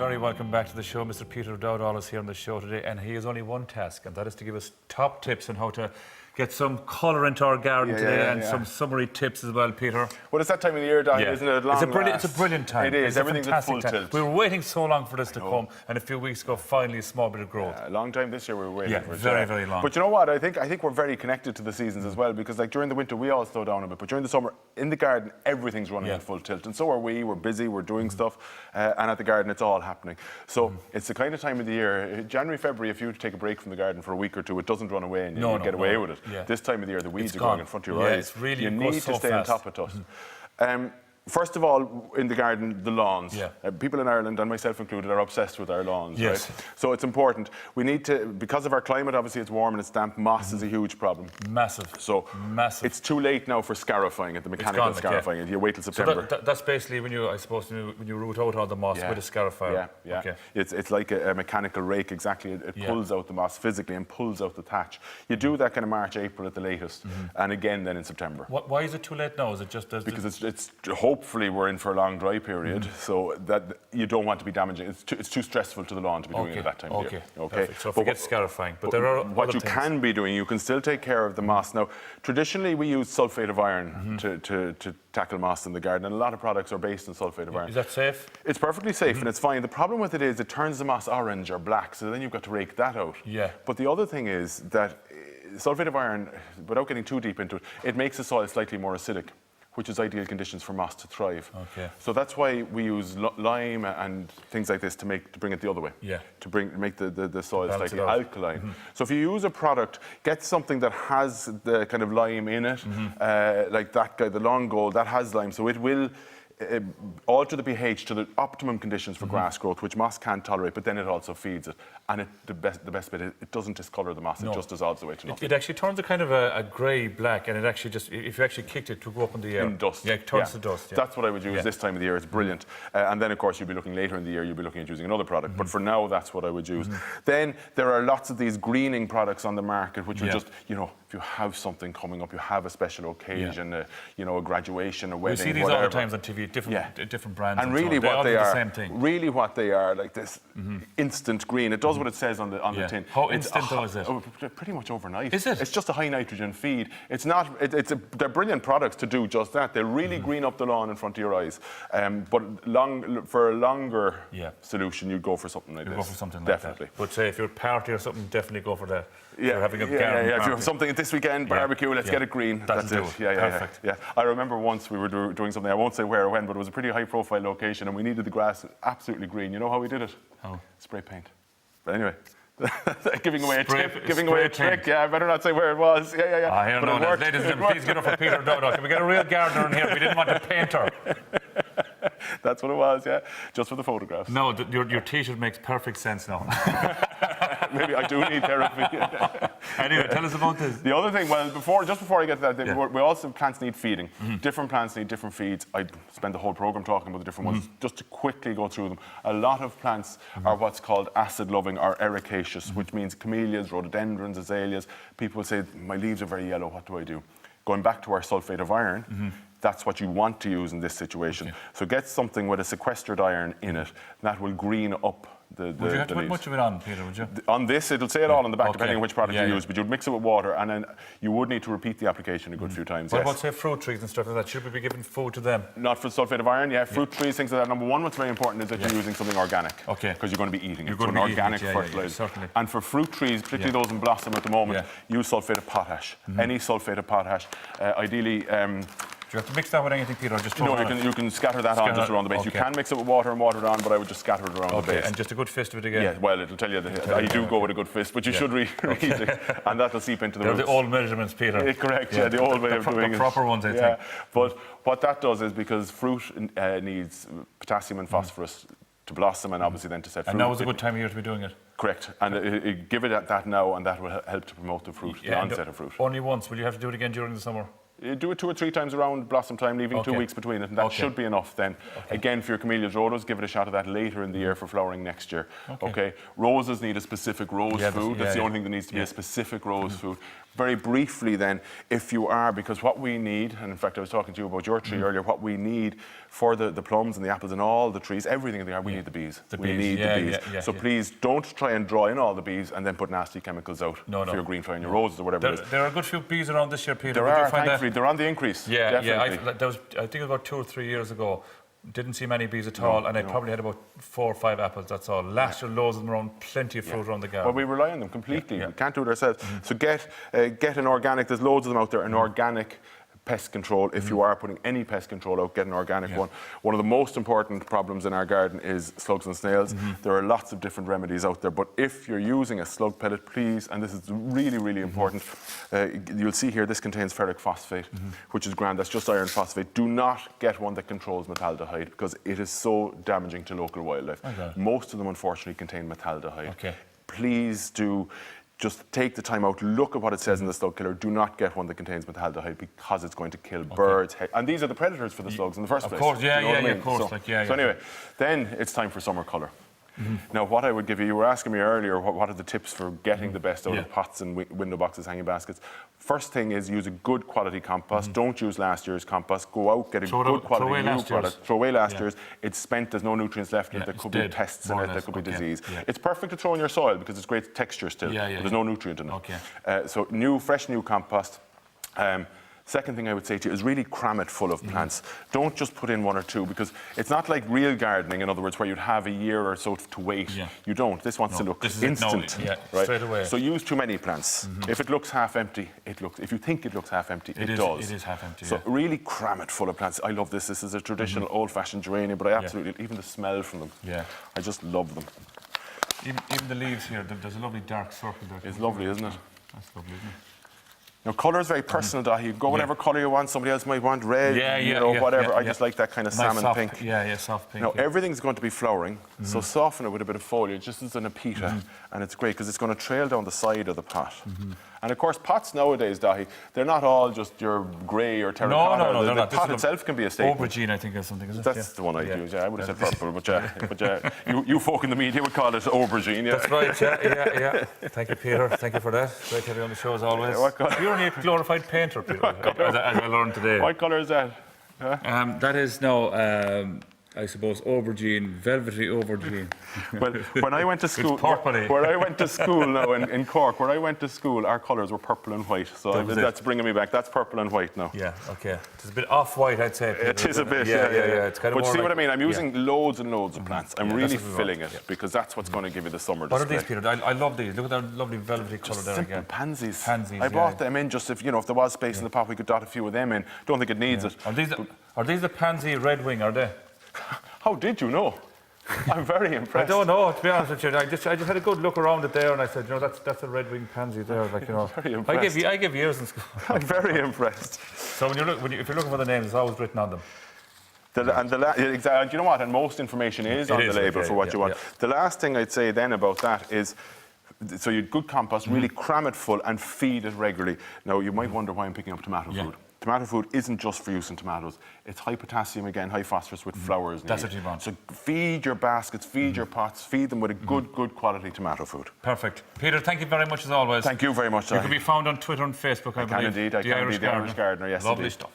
very welcome back to the show. Mr. Peter Dowdall is here on the show today, and he has only one task, and that is to give us top tips on how to get some colour into our garden today, and some summery tips as well, Peter. Well, it's that time of the year, Daithi, isn't it? It's a brilliant time. It is. Everything's at full time. tilt. We were waiting so long for this to come, and a few weeks ago, finally, a small bit of growth. A long time this year we were waiting for it. Very, very long. But you know what? I think we're very connected to the seasons as well, because like during the winter we all slow down a bit, but during the summer in the garden everything's running at full tilt, and so are we. We're busy. We're doing stuff, and at the garden it's all happening. So it's the kind of time of the year, January, February. If you take a break from the garden for a week or two, it doesn't run away, and you get away with it. This time of the year, the weeds are going in front of your eyes. It's really, you need to stay on top of it. First of all, in the garden, the lawns. People in Ireland, and myself included, are obsessed with our lawns. Right? So it's important. We need to, because of our climate, obviously it's warm and it's damp, moss is a huge problem. Massive. So it's too late now for scarifying it, the mechanical scarifying it. You wait till September. So that's basically when you, I suppose, when you root out all the moss with a scarifier. It's like a mechanical rake, exactly. It pulls out the moss physically and pulls out the thatch. You do that kind of March, April at the latest, and again then in September. Why is it too late now? Is it just because it's hopefully we're in for a long dry period, so that you don't want to be damaging. It's too stressful to the lawn to be doing it at that time of year. So forget scarifying. But there are what you can be doing. You can still take care of the moss. Now, traditionally we use sulphate of iron to tackle moss in the garden, and a lot of products are based on sulphate of iron. Is that safe? It's perfectly safe and it's fine. The problem with it is it turns the moss orange or black, so then you've got to rake that out. But the other thing is that sulphate of iron, without getting too deep into it, it makes the soil slightly more acidic, which is ideal conditions for moss to thrive. So that's why we use lime and things like this to bring it the other way. To make the soil slightly alkaline. So if you use a product, get something that has the kind of lime in it, like that guy, the Long Gold, that has lime, so it will alter the pH to the optimum conditions for grass growth, which moss can't tolerate, but then it also feeds it. And the best bit is it doesn't discolour the moss, it just dissolves away to nothing. It actually turns a kind of a grey-black, and it actually just, if you actually kicked it to go up in the air. In dust. It turns to dust. That's what I would use this time of the year, it's brilliant. And then of course you'll be looking later in the year, you'll be looking at using another product, but for now that's what I would use. Then there are lots of these greening products on the market, which are just, you know, if you have something coming up, you have a special occasion, you know, a graduation, a wedding, we see these all the times on TV, different brands. And really what they are, the same thing. really what they are, like this instant green. It does what it says on the tin. How instant is it? Pretty much overnight. Is it? It's just a high nitrogen feed. It's not. They're brilliant products to do just that. They really green up the lawn in front of your eyes. But for a longer solution, you'd go for something like this. Go for something like definitely. That. But say if you're at a party or something, definitely go for that. You're having a garden if you have something this weekend, barbecue, let's get it green. That's it. Perfect. I remember once we were doing something, I won't say where or when, but it was a pretty high profile location and we needed the grass absolutely green. You know how we did it? How? Spray paint. But anyway, giving away a tip, giving away a trick. I better not say where it was. But it worked. Ladies and gentlemen, please get up for Peter Dowdall. Can we get a real gardener in here? We didn't want a painter. That's what it was, just for the photographs. No, your T-shirt makes perfect sense now. Maybe I do need therapy. Anyway, tell us about this. The other thing, just before I get to that, we also, plants need feeding. Different plants need different feeds. I spend the whole program talking about the different ones. Just to quickly go through them. A lot of plants are what's called acid-loving or ericaceous, which means camellias, rhododendrons, azaleas. People say, my leaves are very yellow, what do I do? Going back to our sulphate of iron, that's what you want to use in this situation. So get something with a sequestered iron in it. That will green up the Would you have to put much of it on, Peter, would you? On this, it'll say it all on the back, depending on which product you use, but you'd mix it with water, and then you would need to repeat the application a good few times. What about, say, fruit trees and stuff like that? Should we be giving food to them? Not for sulphate of iron, fruit trees, things like that. Number one, what's very important is that you're using something organic. Because you're going to be eating it. So an organic fertilizer. And for fruit trees, particularly those in blossom at the moment, use sulphate of potash. Any sulphate of potash. Ideally, do you have to mix that with anything, Peter? Or just you can scatter that on just around the base. You can mix it with water and water it on, but I would just scatter it around the base. And just a good fist of it again? Yeah, well, it'll tell you that I do go with a good fist, but you should read it, and that'll seep into the roots. They're the old measurements, Peter. Correct, the old way of doing it. The proper ones, I think. But what that does is, because fruit needs potassium and phosphorus to blossom and obviously then to set fruit. And now is a good time of year to be doing it? Correct. And give it that now, and that will help to promote the fruit, the onset of fruit. Only once. Will you have to do it again during the summer? You do it 2 or 3 times around blossom time, leaving 2 weeks between it, and that should be enough then. Again, for your camellias, rhodos, give it a shot of that later in the year for flowering next year. Roses need a specific rose food. That's the only thing that needs to be a specific rose food. Very briefly then, if you are, because what we need, and in fact I was talking to you about your tree earlier, what we need for the plums and the apples and all the trees, everything in the yard, we need the bees. We need the bees. So please don't try and draw in all the bees and then put nasty chemicals out for your green fly and your roses or whatever it is. There are a good few bees around this year, Peter. There are, thankfully. They're on the increase. Yeah, definitely. I think about 2 or 3 years ago, didn't see many bees at all, and I probably had about 4 or 5 apples, that's all. Last year, loads of them around, plenty of fruit around the garden. Well, we rely on them completely. We can't do it ourselves. So get an organic, there's loads of them out there, an organic pest control. If you are putting any pest control out, get an organic one. One of the most important problems in our garden is slugs and snails. There are lots of different remedies out there, but if you're using a slug pellet, please, and this is really, really important, you'll see here this contains ferric phosphate, which is grand. That's just iron phosphate. Do not get one that controls metaldehyde because it is so damaging to local wildlife. Most of them, unfortunately, contain metaldehyde. Please do. Just take the time out, look at what it says in the slug killer. Do not get one that contains metaldehyde because it's going to kill birds. And these are the predators for the slugs in the first place. Of course, yeah, of course. So anyway, then it's time for summer colour. Now, what I would give you were asking me earlier, what are the tips for getting the best out of pots and window boxes, hanging baskets? First thing is use a good quality compost. Don't use last year's compost. Go out, get a good quality new product. Throw away last year's. It's spent, there's no nutrients left in it. There could be pests in it, there could be disease. It's perfect to throw in your soil because it's great texture still, but there's no nutrient in it. So fresh new compost. Second thing I would say to you is really cram it full of plants. Don't just put in 1 or 2 because it's not like real gardening, in other words, where you'd have a year or so to wait. You don't. This wants to look instant. Right? Straight away. So use too many plants. If it looks half empty, if you think it looks half empty, it does. It is half empty. So really cram it full of plants. I love this. This is a traditional old-fashioned geranium, but I absolutely, even the smell from them, I just love them. Even the leaves here, there's a lovely dark circle there. It's lovely, isn't it? That's lovely, isn't it? Now, colour is very personal, Daithi. You go whatever colour you want. Somebody else might want red, whatever. I just like that kind of nice salmon soft, pink. Soft pink. Now, everything's going to be flowering, so soften it with a bit of foliage, just as an apita, and it's great because it's going to trail down the side of the pot. And of course, pots nowadays, Daithi, they're not all just your grey or terracotta. No, the pot itself can be a staple. Aubergine, I think, is something, isn't it? That's the one I use, I would have said purple, but you folk in the media would call it aubergine. That's right, yeah. Thank you, Peter. Thank you for that. Great to have you on the show as always. You're only a glorified painter, Peter, as I learned today. What colour is that? That is now... I suppose aubergine, velvety aubergine. Well, when I went to school, where I went to school now in Cork, where I went to school, our colours were purple and white. So that's bringing me back. That's purple and white now. Yeah, okay. It's a bit off-white, I'd say. It is a bit, yeah. It's kind of but more see what I mean? I'm using loads and loads of plants. I'm really filling it because that's what's going to give you the summer display. What are these, Peter? I love these. Look at that lovely velvety colour there again. Pansies. Pansies. I brought them in just if there was space in the pot, we could dot a few of them in. Don't think it needs it. Are these the pansy red wing? Are they? How did you know? I'm very impressed. I don't know, to be honest with you. I just had a good look around it there, and I said, that's a red-winged pansy there. Very impressed. I give years in school. I'm very impressed. So if you're looking for the names, it's always written on them. Exactly. You know what? And most information is on the label for what you want. The last thing I'd say then about that is, so you good compost, really cram it full and feed it regularly. Now you might wonder why I'm picking up tomato food. Tomato food isn't just for use in tomatoes. It's high potassium again, high phosphorus with flowers. That's what you want. So feed your baskets, feed your pots, feed them with a good quality tomato food. Perfect. Peter, thank you very much as always. Thank you very much. You can be found on Twitter and Facebook, I believe. Indeed. I can be the Irish Gardener, yes. Lovely stuff.